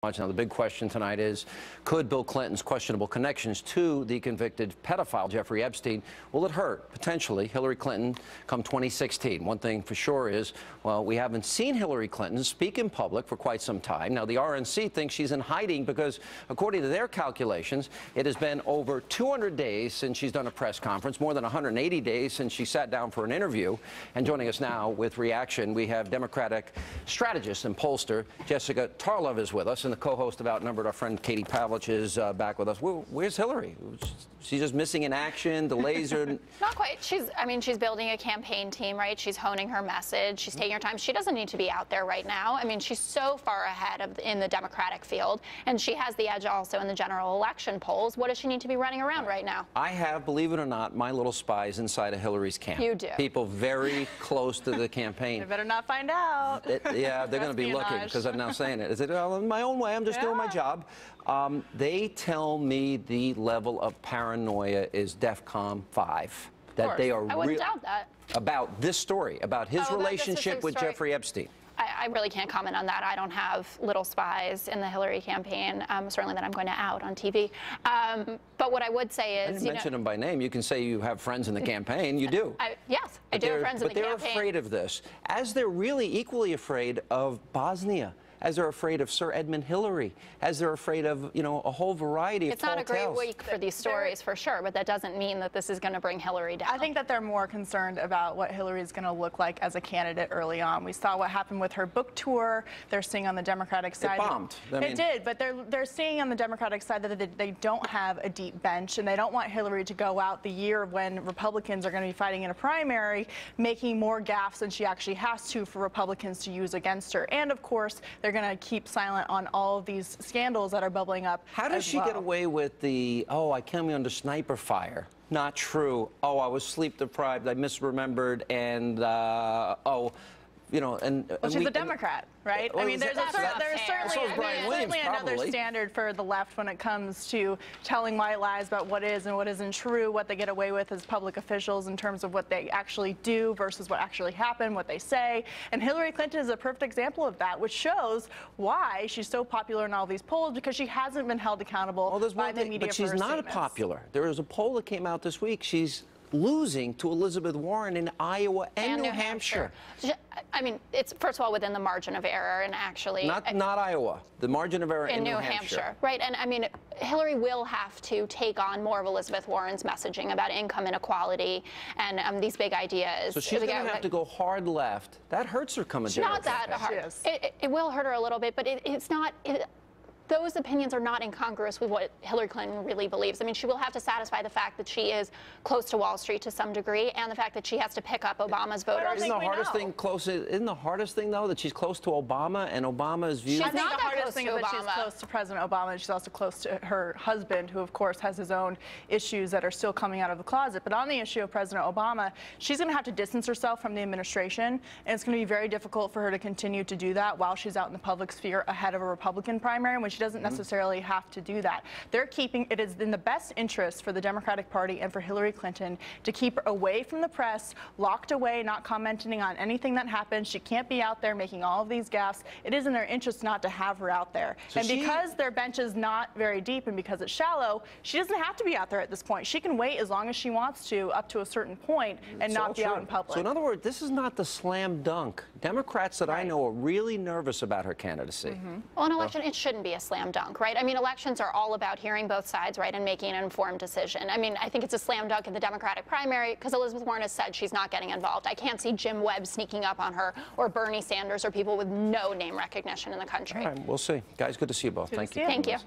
Now, the big question tonight is, could Bill Clinton's questionable connections to the convicted pedophile Jeffrey Epstein, will it hurt, potentially, Hillary Clinton come 2016? One thing for sure is, well, we haven't seen Hillary Clinton speak in public for quite some time. Now, the RNC thinks she's in hiding because, according to their calculations, it has been over 200 days since she's done a press conference, more than 180 days since she sat down for an interview. And joining us now with reaction, we have Democratic strategist and pollster Jessica Tarlov is with us, and the co-host of Outnumbered, our friend Katie Pavlich, is back with us. Where's Hillary? She's just missing in action. The laser. Not quite. She's building a campaign team, right? She's honing her message. She's taking her time. She doesn't need to be out there right now. I mean, she's so far ahead in the Democratic field, and she has the edge also in the general election polls. What does she need to be running around right now? I have, believe it or not, my little spies inside of Hillary's camp. You do. People very close to the campaign. They better not find out. Yeah, they're going to be looking, because I'm now saying it. Is it in my own way? I'm just doing my job. They tell me the level of paranoia is DEFCON 5. That they are I wouldn't doubt that. About this story, about his relationship with Jeffrey Epstein. I really can't comment on that. I don't have little spies in the Hillary campaign, certainly that I'm going to out on TV. But what I would say is, I didn't mention them by name. You can say you have friends in the campaign. You do. Yes, I do have friends in the campaign. But they're afraid of this, as they're really equally afraid of Bosnia, as they're afraid of Sir Edmund Hillary, as they're afraid of, you know, a whole variety of It's not a great week for these stories, for sure, but that doesn't mean that this is going to bring Hillary down. I think that they're more concerned about what Hillary is going to look like as a candidate early on. We saw what happened with her book tour. They're seeing on the Democratic side. It bombed. It did, but they're seeing on the Democratic side that they don't have a deep bench, and they don't want Hillary to go out the year when Republicans are going to be fighting in a primary, making more gaffes than she actually has to for Republicans to use against her. And, of course, they're going to keep silent on all of these scandals that are bubbling up. How does she get away with the, oh, I came under sniper fire? Not true. Oh, I was sleep deprived. I misremembered, and oh, you know, and well, she's a Democrat, right? Well, I mean, there's certainly another probably. standard for the left when it comes to telling white lies about what is and what isn't true, what they get away with as public officials in terms of what they actually do versus what actually happened, what they say. And Hillary Clinton is a perfect example of that, which shows why she's so popular in all these polls, because she hasn't been held accountable by the media. But she's not popular. There was a poll that came out this week. She's losing to Elizabeth Warren in Iowa and New Hampshire. I mean, it's first of all within the margin of error, and actually not Iowa, the margin of error in New Hampshire. Right? And I mean, Hillary will have to take on more of Elizabeth Warren's messaging about income inequality and these big ideas. So she's going to have to go hard left. That hurts her coming down. Not that hard. It will hurt her a little bit, but it's not. Those opinions are not incongruous with what Hillary Clinton really believes. I mean, she will have to satisfy the fact that she is close to Wall Street to some degree, and the fact that she has to pick up Obama's voters. Isn't the hardest thing, though, that she's close to Obama and Obama's views? I think the hardest thing is that she's close to President Obama, and she's also close to her husband, who, of course, has his own issues that are still coming out of the closet. But on the issue of President Obama, she's going to have to distance herself from the administration, and it's going to be very difficult for her to continue to do that while she's out in the public sphere ahead of a Republican primary, when she doesn't necessarily have to do that. It is in the best interest for the Democratic Party and for Hillary Clinton to keep her away from the press, locked away, not commenting on anything that happens. She can't be out there making all of these gaffes. It is in their interest not to have her out there. So because their bench is not very deep and because it's shallow, she doesn't have to be out there at this point. She can wait as long as she wants to, up to a certain point, and not be out in public. So in other words, this is not the slam dunk. Democrats that I know are really nervous about her candidacy. Well, an election, it shouldn't be a slam dunk, right? I mean, elections are all about hearing both sides, right, and making an informed decision. I mean, I think it's a slam dunk in the Democratic primary because Elizabeth Warren has said she's not getting involved. I can't see Jim Webb sneaking up on her, or Bernie Sanders, or people with no name recognition in the country. All right, we'll see. Guys, good to see you both. Thank you. Thank you.